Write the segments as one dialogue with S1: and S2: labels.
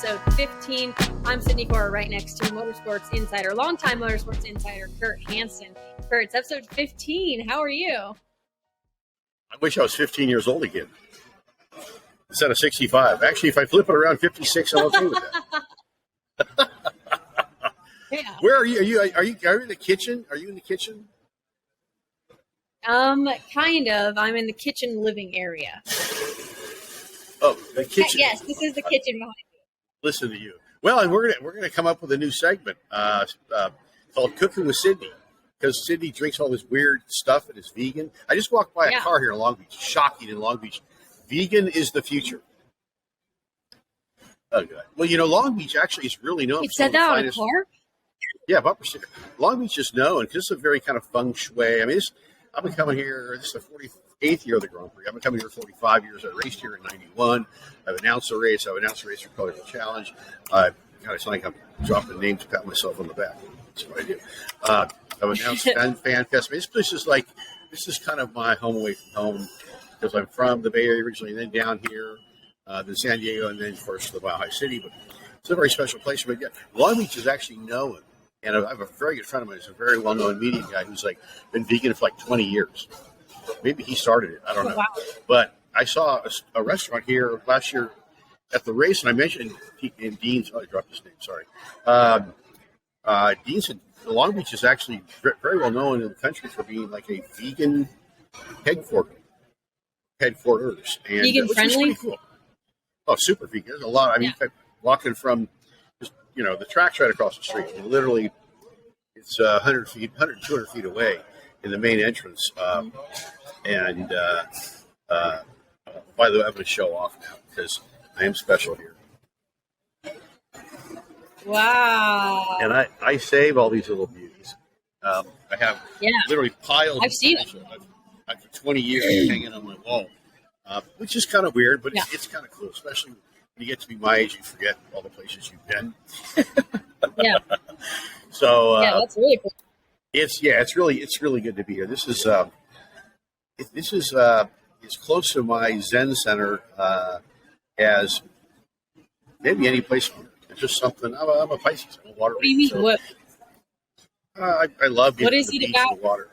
S1: episode 15. I'm Sydney Cora, right next to Motorsports Insider, longtime Motorsports Insider, Kurt Hansen. Kurt, it's episode 15. How are you?
S2: I wish I was 15 years old again instead of 65. Actually, if I flip it around 56, I'm okay with that.
S1: Yeah.
S2: Where are you? Are you in the kitchen? Are you in the kitchen?
S1: Kind of. I'm in the kitchen living area.
S2: Oh, the kitchen.
S1: Yes, this is the kitchen behind me.
S2: Listen to you. Well, and we're gonna come up with a new segment called Cooking with Sydney, because Sydney drinks all this weird stuff and is vegan. I just walked by a car here in Long Beach. Shocking in Long Beach. Vegan is the future. Oh, God. Well, Long Beach actually is really known.
S1: It said that on a car?
S2: Yeah, bumper sticker. Long Beach is known because it's a very kind of feng shui. I mean, I've been coming here. This is the 48th year of the Grand Prix. I've been coming here 45 years. I raced here in '91. I've announced a race. I've announced a race for Colorful Challenge. It's like I'm dropping names to pat myself on the back. That's what I do. I've announced Fan Fest. I mean, this is kind of my home away from home, because I'm from the Bay Area originally, and then down here, then San Diego, and then, of course, the Mile High City. But it's a very special place. But yeah, Long Beach is actually known. And I have a very good friend of mine who's a very well-known media guy who's been vegan for 20 years. Maybe he started it. I don't know. Wow. But I saw a restaurant here last year at the race, and I mentioned Dean's. Oh, I dropped his name. Sorry. Dean said Long Beach is actually very well known in the country for being like a vegan headquarters. And
S1: vegan friendly.
S2: Cool. Oh, super vegan. There's a lot. I mean, walking from the track's right across the street. And literally, it's 100 feet, 200 feet away in the main entrance. By the way, I'm going to show off now because I am special here.
S1: Wow.
S2: And I save all these little beauties. I have literally piles.
S1: I've seen it.
S2: I've for 20 years hanging on my wall, which is kind of weird, but it's kind of cool, especially when you get to be my age, you forget all the places you've been.
S1: Yeah.
S2: So
S1: that's really cool.
S2: It's really good to be here. This is as close to my Zen center as maybe any place. It's just something. I'm a Pisces. I'm a water.
S1: What do you mean?
S2: So,
S1: what?
S2: I love being
S1: what is
S2: at the
S1: it
S2: beach
S1: about
S2: and the water.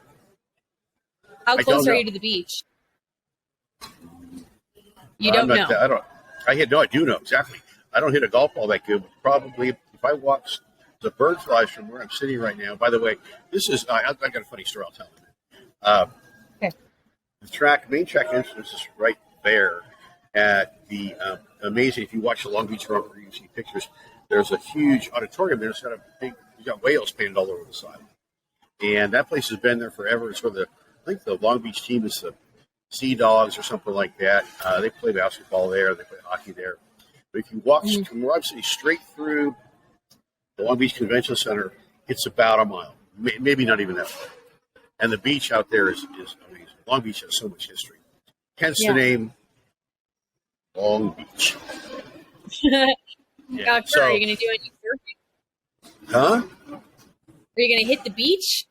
S1: How close are you to the beach? You don't know.
S2: I do know exactly. I don't hit a golf ball that good, but probably if I walk the bird flies from where I'm sitting right now. By the way, this is I've got a funny story I'll tell you.
S1: Okay.
S2: The main track entrance is right there at the amazing. If you watch the Long Beach Grand Prix, you see pictures. There's a huge auditorium there. It's got you got whales painted all over the side, and that place has been there forever. It's where I think the Long Beach team is the Sea Dogs or something like that. They play basketball there. They play hockey there. But if you walk from where I'm sitting straight through the Long Beach Convention Center, it's about a mile, maybe not even that far. And the beach out there is amazing. Long Beach has so much history. Hence the name Long Beach.
S1: Kurt, are you going to do any surfing?
S2: Huh?
S1: Are you going to hit the beach?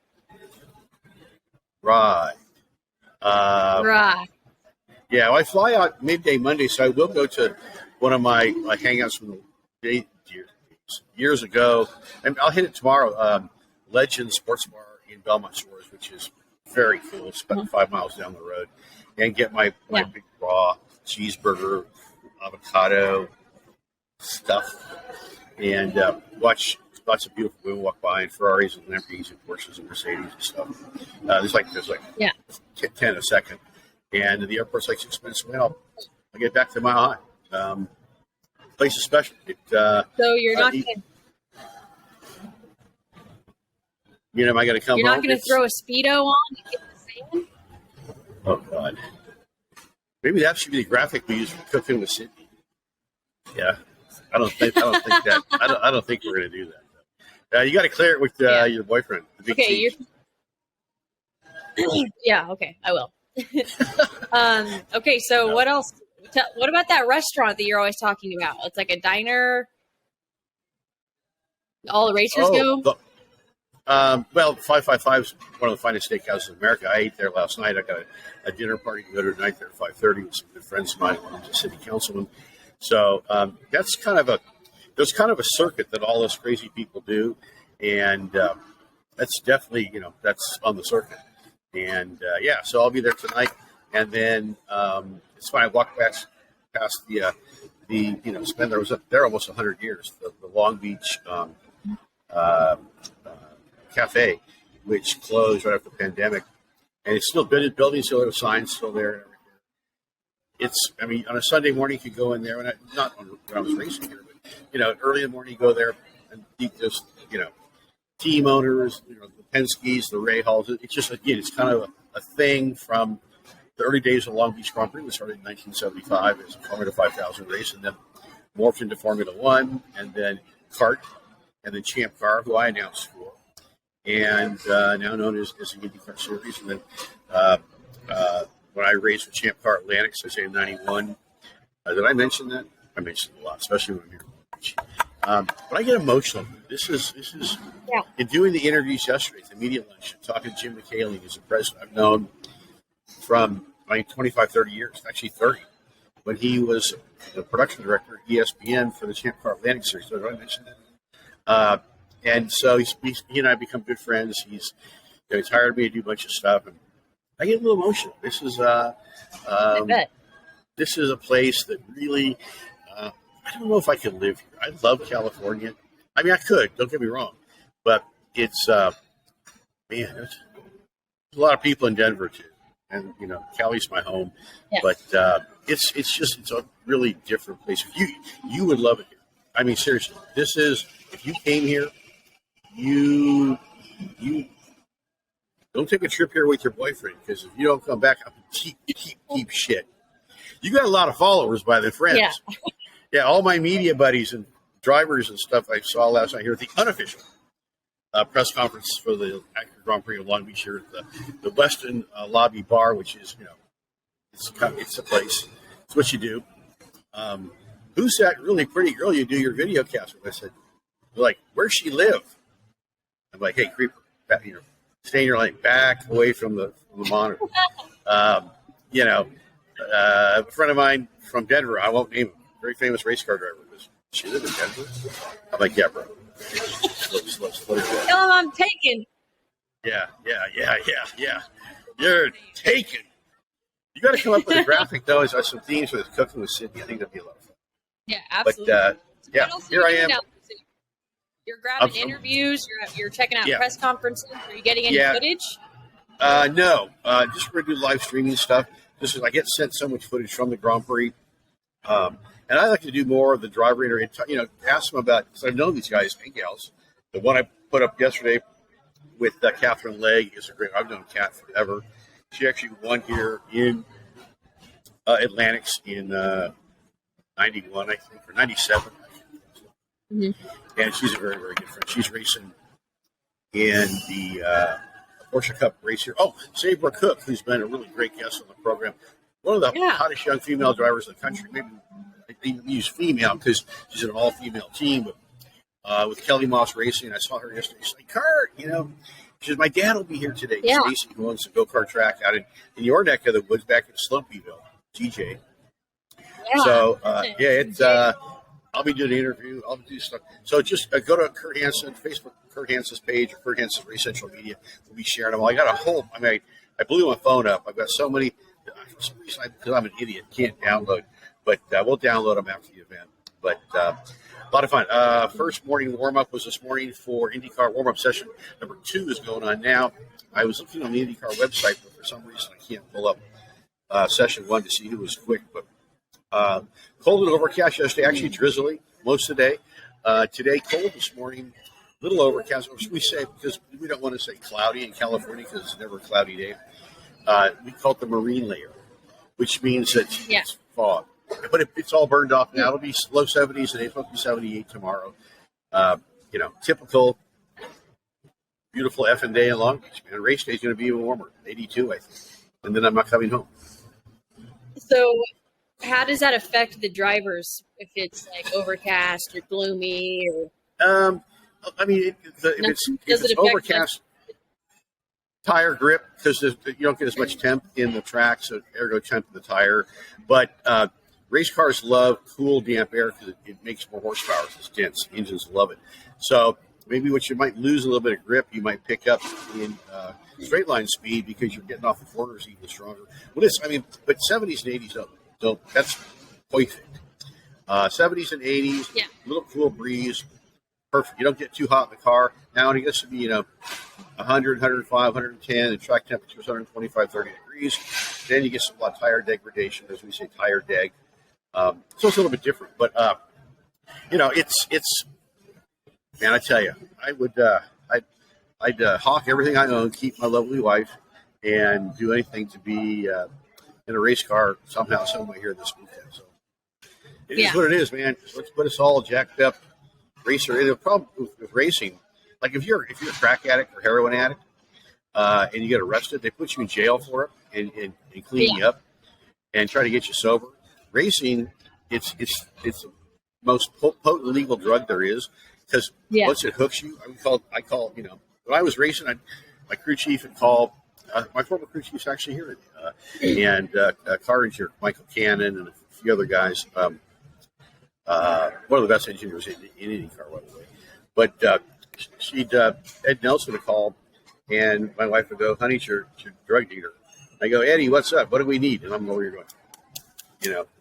S2: Right.
S1: Right.
S2: Yeah, well, I fly out midday Monday, so I will go to one of my hangouts from years ago. And I'll hit it tomorrow. Legend Sports Bar in Belmont Shores, which is very cool. It's about 5 miles down the road. And get my big raw cheeseburger, avocado stuff, and watch lots of beautiful women walk by, and Ferraris and Lamborghinis and Porsches and Mercedes and stuff. There's 10 a second. And the airport's 6 minutes away. I'll get back to Mile High. Place is special.
S1: So you're not going to...
S2: am I going to come
S1: You're
S2: home?
S1: not going to throw a Speedo on and get the sand?
S2: Oh, God. Maybe that should be the graphic we use for Cooking with Sydney. Yeah. I don't think that. I don't think we're going to do that. You got to clear it with your boyfriend.
S1: Okay. Yeah, okay. I will. Okay, so what else? What about that restaurant that you're always talking about? It's like a diner. All the racers go?
S2: Well, 555 is one of the finest steakhouses in America. I ate there last night. I got a dinner party to go to tonight there at 5:30 with some good friends of mine. One of the city councilman. So that's kind of there's kind of a circuit that all us crazy people do, and that's definitely, that's on the circuit. And so I'll be there tonight, and then it's fine. I walked past the Spender was up there almost 100 years. The Long Beach Cafe, which closed right after the pandemic, and it's still building, still there, signs still there. On a Sunday morning, you could go in there, and not when I was racing here, but early in the morning, you go there and just team owners, the Penske's, the Ray Halls. It's just, again, it's kind of a thing from the early days of Long Beach Grand Prix. We started in 1975 as a Formula 5000 race, and then morphed into Formula One, and then kart, and then Champ Car, who I announced for, and now known as the IndyCar Series. And then when I raced with Champ Car Atlantic, so I say in 91, did I mention that? I mentioned it a lot, especially when I'm here. But I get emotional. This is in doing the interviews yesterday at the media lunch, talking to Jim McCaley, who's the president I've known from 25, 30 years, actually 30, when he was the production director at ESPN for the Champ Car Atlantic Series. Did I mention that? And so he and I become good friends. He's hired me to do a bunch of stuff, and I get a little emotional. This is this is a place that really. I don't know if I could live here. I love California. I mean, I could. Don't get me wrong, but it's there's a lot of people in Denver too, and Cali's my home. Yeah. But it's a really different place. You would love it here. I mean, seriously, this is, if you came here, you don't take a trip here with your boyfriend, because if you don't come back, I'm keep shit. You got a lot of followers by the friends. Yeah. Yeah, all my media buddies and drivers and stuff I saw last night here at the unofficial press conference for the Acura Grand Prix of Long Beach here at the Weston Lobby Bar, which is, it's a place. It's what you do. Who's that really pretty girl you do your video cast with? I said, like, where's she live? I'm like, hey, creeper, stay in your lane, back away from the monitor. A friend of mine from Denver, I won't name him, very famous race car driver. She live in Denver? I'm like, yeah, bro. Slow.
S1: Tell him I'm taken.
S2: Yeah. You're taken. You got to come up with a graphic, though, as some themes with cooking with Sydney. I think that'd be a lot of fun.
S1: Yeah, absolutely.
S2: But, here I am.
S1: You're grabbing interviews. You're checking out press conferences. Are you getting any footage?
S2: No. Just we're going to do live streaming stuff. Just because I get sent so much footage from the Grand Prix. And I like to do more of the driver interview, ask them about, because I've known these guys and gals. The one I put up yesterday with Catherine Legg is a great, I've known Kat forever. She actually won here in Atlantics in 91, I think, or 97. Mm-hmm. And she's a very, very good friend. She's racing in the Porsche Cup race here. Oh, Sabra Cook, who's been a really great guest on the program. One of the hottest young female drivers in the country. Maybe they use female because she's an all-female team. But with Kelly Moss Racing, I saw her yesterday. She's like, Kurt, she says, my dad will be here today. Yeah. Stacy, who owns the go-kart track out in your neck of the woods back in Slopeyville, TJ. Yeah. So, it's I'll be doing an interview. I'll do stuff. So just go to Kurt Hansen, Facebook, Kurt Hansen's page, or Kurt Hansen's Race Central Media. We'll be sharing them all. I got a whole, I blew my phone up. I've got so many. For some reason, because I'm an idiot, can't download. But we'll download them after the event. But a lot of fun. First morning warm-up was this morning for IndyCar warm-up session. Number 2 is going on now. I was looking on the IndyCar website, but for some reason I can't pull up session 1 to see who was quick. But cold and overcast yesterday, actually drizzly most of the day. Today, cold this morning, little overcast. Or should we say, because we don't want to say cloudy in California because it's never a cloudy day. We call it the marine layer, which means that it's fog. But it's all burned off now. It'll be low 70s today. It's supposed to be 78 tomorrow. Typical beautiful effing day in Long Beach, man. Race day is going to be even warmer, 82, I think. And then I'm not coming home.
S1: So how does that affect the drivers if it's like overcast or gloomy? Or
S2: if it's overcast, tire grip, because you don't get as much temp in the track, so ergo temp in the tire. But race cars love cool, damp air because it makes more horsepower. It's dense. Engines love it. So maybe what you might lose a little bit of grip, you might pick up in straight line speed because you're getting off the corners even stronger. Well, but 70s and 80s don't. That's perfect. 70s and 80s, little cool breeze, perfect. You don't get too hot in the car. Now it gets to be 100, 105, 110, and track temperature is 125, 30 degrees. Then you get a lot of tire degradation, as we say, tire deg. So it's a little bit different, but it's. Man, I tell you, I would. I'd hawk everything I own, keep my lovely wife, and do anything to be in a race car somehow, some way here this weekend. So it is what it is, man. Let's put us all jacked up racer. And the problem with racing, like if you're a crack addict or heroin addict, and you get arrested, they put you in jail for it and clean you up and try to get you sober. Racing, it's the most potent legal drug there is because once it hooks you, I call when I was racing, my crew chief had called. My former crew chief's actually here, and car engineer Michael Calhan and a few other guys. One of the best engineers in IndyCar, by the way. But Ed Nelson would call, and my wife would go, "Honey, it's your drug dealer." I go, "Eddie, what's up? What do we need?" And I'm over here going,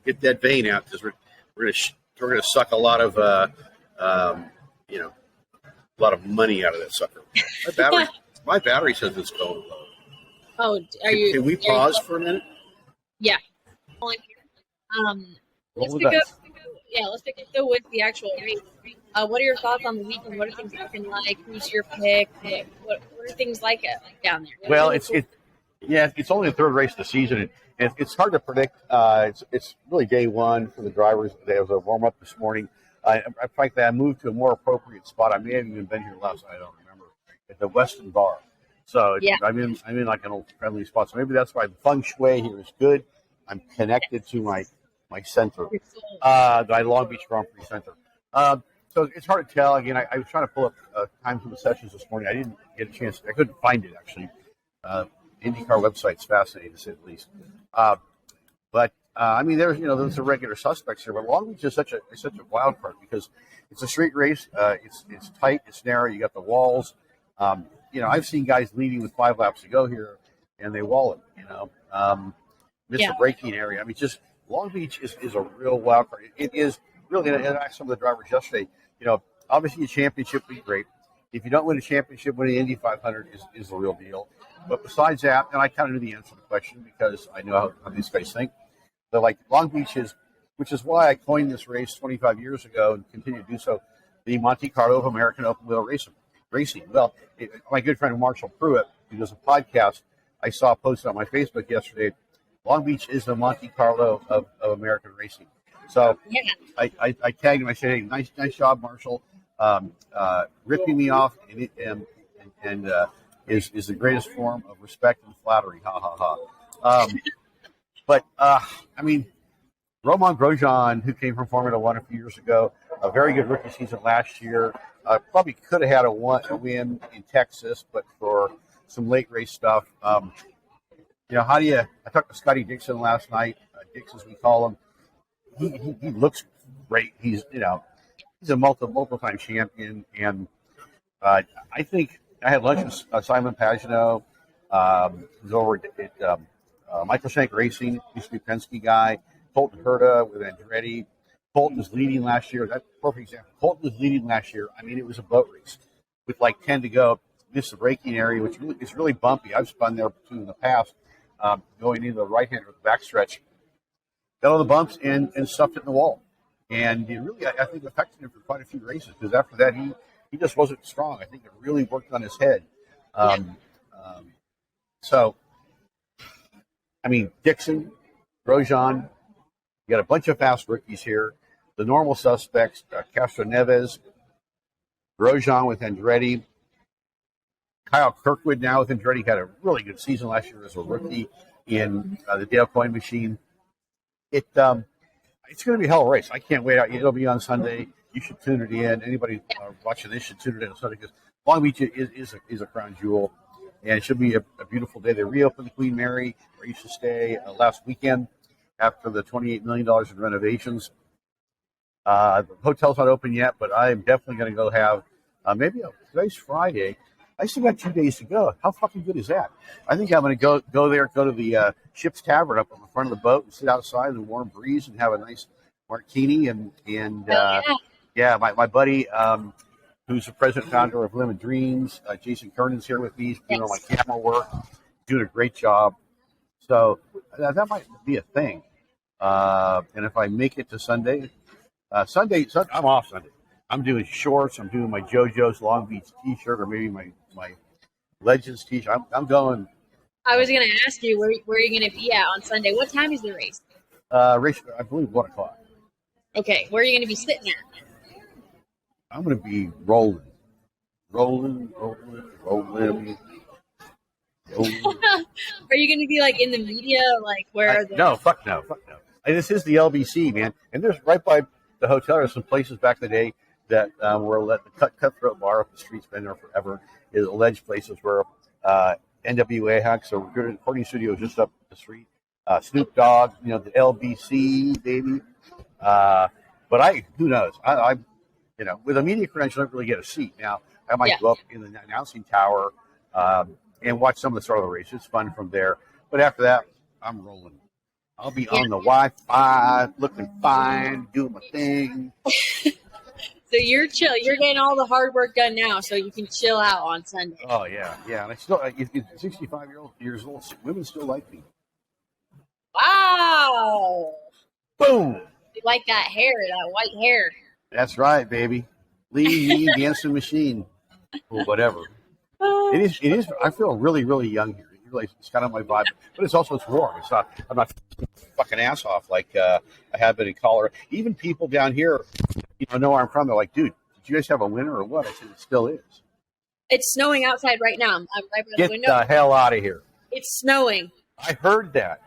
S2: get that vein out because we're gonna suck a lot of a lot of money out of that sucker. My battery says it's going low.
S1: Oh,
S2: Can we pause for a minute?
S1: Yeah. Let's pick up though with the actual race. What are your thoughts on the weekend? What are things looking like? Who's your pick? What are things like down there?
S3: Well, it's only the third race of the season, and it's hard to predict. It's really day one for the drivers. There was a warm up this morning. Frankly, I moved to a more appropriate spot. I may have even been here last night. I don't remember, at the Weston Bar. So I'm in like an old friendly spot. So maybe that's why the feng shui here is good. I'm connected to my center, the Long Beach Grand Prix center. So it's hard to tell. Again, I was trying to pull up times of the sessions this morning. I didn't get a chance. I couldn't find it actually. IndyCar website's fascinating to say the least. But there's the regular suspects here. But Long Beach is such a wild card because it's a street race. It's tight. It's narrow. You got the walls. I've seen guys leading with 5 laps to go here, and they wall it. Miss the braking area. Just Long Beach is a real wild card. It is really. And I asked some of the drivers yesterday. Obviously a championship would be great. If you don't win a championship, winning the Indy 500 is the real deal. But besides that, and I kind of knew the answer to the question because I know how these guys think. But like Long Beach which is why I coined this race 25 years ago and continue to do so, the Monte Carlo of American open wheel racing. Well, my good friend Marshall Pruitt, who does a podcast, I saw posted on my Facebook yesterday. Long Beach is the Monte Carlo of American racing. So I tagged him. I said, "Hey, nice job, Marshall. Ripping me off and is the greatest form of respect and flattery." Ha ha ha. But Romain Grosjean, who came from Formula One a few years ago, a very good rookie season last year. Probably could have had a win in Texas, but for some late race stuff. How do you? I talked to Scotty Dixon last night. Dix, as we call him. He looks great. He's a multiple time champion, and I think I had lunch with Simon Pagenaud, who's over at Michael Shank Racing, used to be a Penske guy. Colton Herta with Andretti. Colton was leading last year. That's a perfect example. Colton was leading last year. It was a boat race with like 10 to go. Missed the braking area, which is really bumpy. I've spun there too in the past, going into the right-hander with the backstretch. Got all the bumps and stuffed it in the wall. And it really, I think, affected him for quite a few races because after that, he just wasn't strong. I think it really worked on his head. Dixon, Grosjean, you got a bunch of fast rookies here. The normal suspects, Castro Neves, Grosjean with Andretti, Kyle Kirkwood now with Andretti had a really good season last year as a rookie in the Dale Coyne machine. It's going to be a hell of a race. I can't wait. It'll be on Sunday. You should tune it in. Anybody watching this should tune it in on Sunday because Long Beach is a crown jewel, and it should be a beautiful day. They reopened the Queen Mary, where I used to stay last weekend, after the $28 million in renovations. The hotel's not open yet, but I'm definitely going to go have today's Friday. I still got 2 days to go. How fucking good is that? I think I'm going to go there, go to the Ship's Tavern up on the front of the boat and sit outside in the warm breeze and have a nice martini. My buddy, who's the president founder of Lemon Dreams, Jason Kernan's here with me. He's doing all my camera work, doing a great job. So that might be a thing. And if I make it to Sunday, I'm off Sunday. I'm doing shorts. I'm doing my JoJo's Long Beach T-shirt, or maybe my Legends T-shirt. I'm going.
S1: I was going to ask you where you're going to be at on Sunday. What time is the race?
S3: Race, I believe 1:00.
S1: Okay, where are you going to be sitting at?
S3: I'm going to be rolling.
S1: Are you going to be like in the media, like where?
S3: No, fuck no. This is the LBC, man, and there's right by the hotel. There's some places back in the day that were let the Cutthroat Bar up the street's been there forever. Is alleged places where NWA hacks. So we're recording studio just up the street. Snoop Dogg, the LBC baby. But who knows? I with a media credential, I don't really get a seat. Now I might go up in the announcing tower and watch some of the start of the race. It's fun from there. But after that, I'm rolling. I'll be on the Wi-Fi, looking fine, doing my thing.
S1: So you're chill. You're getting all the hard work done now, so you can chill out on Sunday.
S3: Oh yeah. And I still, 65 years old, women still like me.
S1: Wow.
S3: Boom.
S1: You like that hair, that white hair.
S3: That's right, baby. Leave me dancing machine or whatever. It is. I feel really, really young here. It's kind of my vibe, but it's warm. I'm not fucking ass off like I have been in Colorado. Even people down here, know where I'm from. They're like, dude, did you guys have a winter or what? I said, it still is.
S1: It's snowing outside right now. I'm right by the window.
S3: Get the hell out of here.
S1: It's snowing.
S3: I heard that.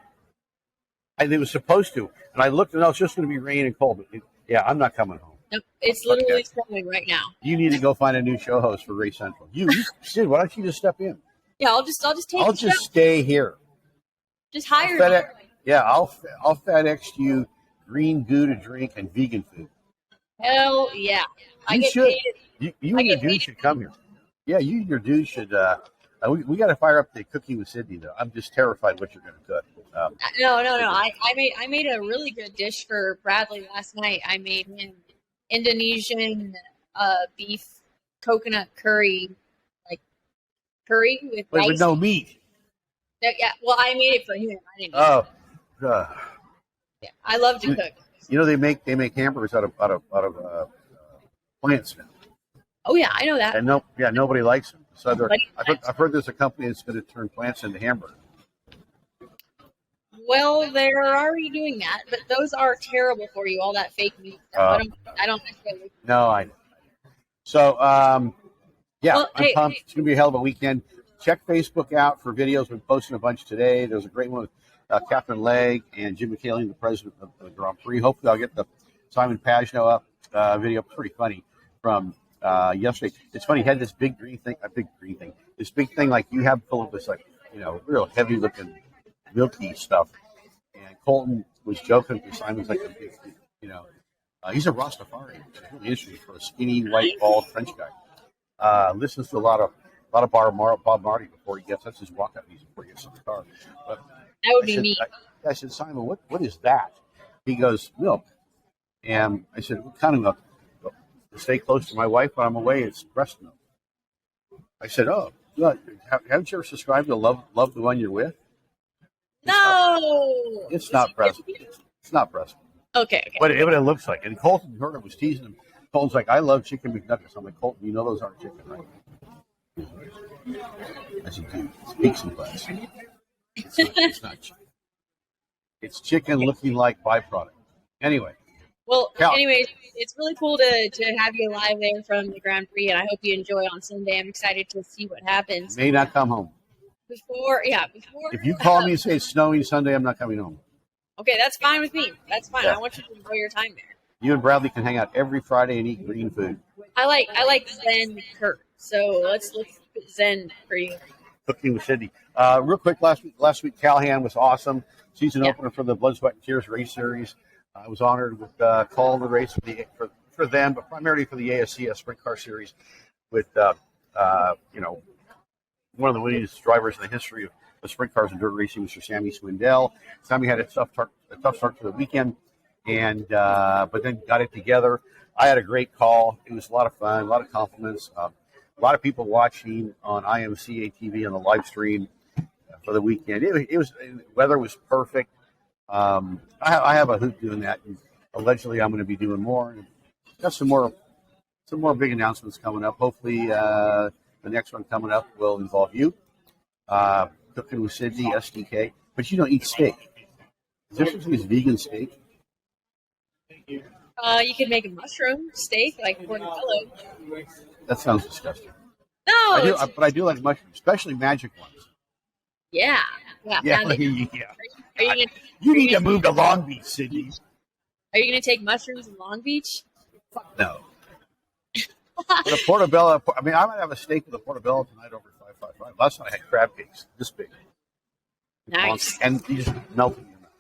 S3: It was supposed to. And I looked and it's just going to be rain and cold. But I'm not coming home.
S1: Nope, it's literally snowing right now.
S3: You need to go find a new show host for Race Central. Sid, why don't you just step in?
S1: Yeah, I'll just take.
S3: I'll just stay here.
S1: Just hire me.
S3: I'll FedEx you green goo to drink and vegan food.
S1: Hell yeah!
S3: You and your dude should come here. Yeah, you and your dude should. We got to fire up the cooking with Sydney though. I'm just terrified what you're going to cook.
S1: No. I made a really good dish for Bradley last night. I made an Indonesian beef coconut curry. Curry with rice.
S3: With no meat.
S1: Yeah, well, I made it for him. I didn't. Yeah, I love to cook.
S3: They make hamburgers out of plants now.
S1: Oh yeah, I know that.
S3: And nobody likes them. So I've heard there's a company that's going to turn plants into hamburgers.
S1: Well, they're already doing that, but those are terrible for you. All that fake meat. I don't necessarily.
S3: No, I know. So. I'm pumped.
S1: Hey.
S3: It's going to be a hell of a weekend. Check Facebook out for videos. We're posting a bunch today. There's a great one with Catherine Legg and Jim McKaylee, the president of the Grand Prix. Hopefully, I'll get the Simon Pagenaud up video. Pretty funny from yesterday. It's funny. He had this big green thing. This big thing like you have full of this real heavy looking milky stuff. And Colton was joking because Simon's like a big, he's a Rastafari. It's really interesting for a skinny, white, bald French guy. Listens to a lot of Bob Marley before he gets. That's his walkout music before he gets in the car. But
S1: that would be me.
S3: I said, Simon, what is that? He goes, milk. And I said, what kind of milk? To stay close to my wife when I'm away, it's breast milk. I said, oh, haven't you ever subscribed to Love the One You're With? It's not breast. It's not breast milk. Okay. What it looks like. And Colton heard it, was teasing him. Colton's like, I love chicken McNuggets. I'm like, Colton, those aren't chicken, right? I said, dude, it's peaks and class. It's not chicken. It's chicken looking like byproduct. Anyway.
S1: Well, anyways, it's really cool to have you live there from the Grand Prix, and I hope you enjoy on Sunday. I'm excited to see what happens.
S3: May not come home.
S1: Before.
S3: If you call me and say it's snowing Sunday, I'm not coming home.
S1: Okay, that's fine with me. That's fine.
S3: Yeah.
S1: I want you to enjoy your time there.
S3: You and Bradley can hang out every Friday and eat green food.
S1: I like Zen Kurt. So let's look Zen for you.
S3: Cooking with Sydney. Real quick, last week Calhan was awesome. season opener for the Blood, Sweat, and Tears race series. I was honored with calling the race for them, but primarily for the ASCS Sprint Car Series with one of the winningest drivers in the history of sprint cars and dirt racing, Mr. Sammy Swindell. Sammy had a tough start to the weekend, but then got it together. I had a great call. It was a lot of fun, a lot of compliments, a lot of people watching on IMCA TV on the live stream for the weekend. The weather was perfect. I have a hoot doing that, and allegedly I'm going to be doing more. Got some more big announcements coming up. Hopefully, the next one coming up will involve you. Cooking with Sydney, SDK. But you don't eat steak. Is there such thing as vegan steak?
S1: You could make a mushroom steak like portobello.
S3: That sounds disgusting.
S1: No,
S3: but I do like mushrooms, especially magic ones.
S1: Yeah.
S3: You need to move to Long Beach, Sydney.
S1: Are you going to take mushrooms in Long Beach?
S3: No. But a portobello, I might have a steak with a portobello tonight over 555. Last night I had crab cakes this big.
S1: Nice.
S3: And you just melt in your mouth.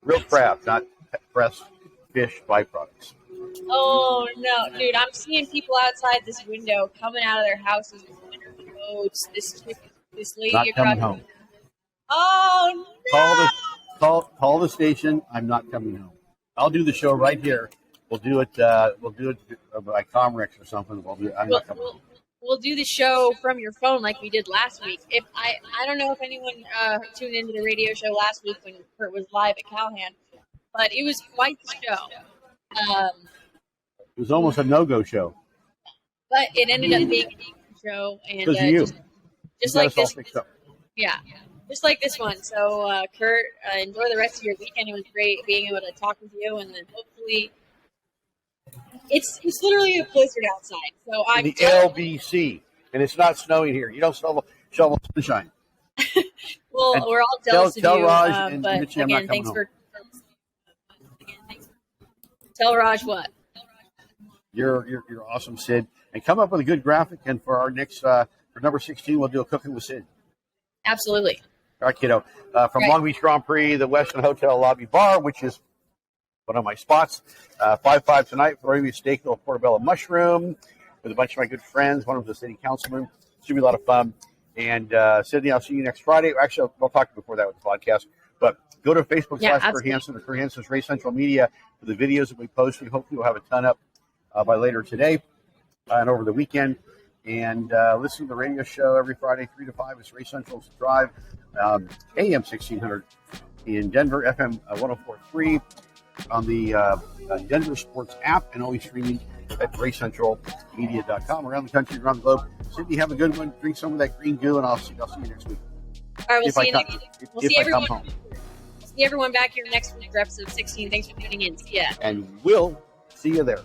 S3: Real crab, not pressed fish byproducts.
S1: Oh, no. Dude, I'm seeing people outside this window coming out of their houses with winter coats. This lady
S3: Not
S1: across.
S3: coming home.
S1: Oh, no.
S3: Call the station. I'm not coming home. I'll do the show right here. We'll do it by Comrex or something. I'm not coming home.
S1: We'll do the show from your phone like we did last week. If I don't know if anyone tuned into the radio show last week when Kurt was live at Calhan, but it was quite the show.
S3: It was almost a no-go show.
S1: But it ended up being a show, and
S3: Because of you.
S1: Just
S3: You got
S1: like
S3: us all
S1: this.
S3: fixed up.
S1: Yeah, just like this one. So, Kurt, enjoy the rest of your weekend. It was great being able to talk with you, and then hopefully, it's literally a blizzard outside. So I'm
S3: the LBC, and it's not snowing here. You don't shovel sunshine.
S1: well,
S3: and
S1: we're all jealous of
S3: tell
S1: you.
S3: Raj and
S1: but
S3: Mitchie I'm not
S1: again,
S3: coming
S1: thanks
S3: home.
S1: Tell Raj what.
S3: You're awesome, Sid. And come up with a good graphic, and for our next for number 16, we'll do a cooking with Sid.
S1: Absolutely.
S3: All right, kiddo. From Long Beach Grand Prix, the Westin Hotel Lobby Bar, which is one of my spots. 5-5 tonight for maybe a steak or a portobello mushroom with a bunch of my good friends. One of them is a city councilman. Should be a lot of fun. And Sydney, I'll see you next Friday. Actually, I'll talk before that with the podcast. But go to Facebook / Kurt Hansen or Kurt Hansen's Race Central Media for the videos that we post. We hopefully will have a ton up by later today and over the weekend. And listen to the radio show every Friday, 3 to 5. It's Race Central's Drive, AM 1600 in Denver, FM 104.3 on the Denver Sports app, and always streaming at racecentralmedia.com around the country, around the globe. Sydney, have a good one. Drink some of that green goo, and I'll see you next week.
S1: All right, we'll see you next week. We'll see everyone.
S3: Come home.
S1: See everyone back here next week for episode 16. Thanks for tuning in. See ya.
S3: And we'll see you there.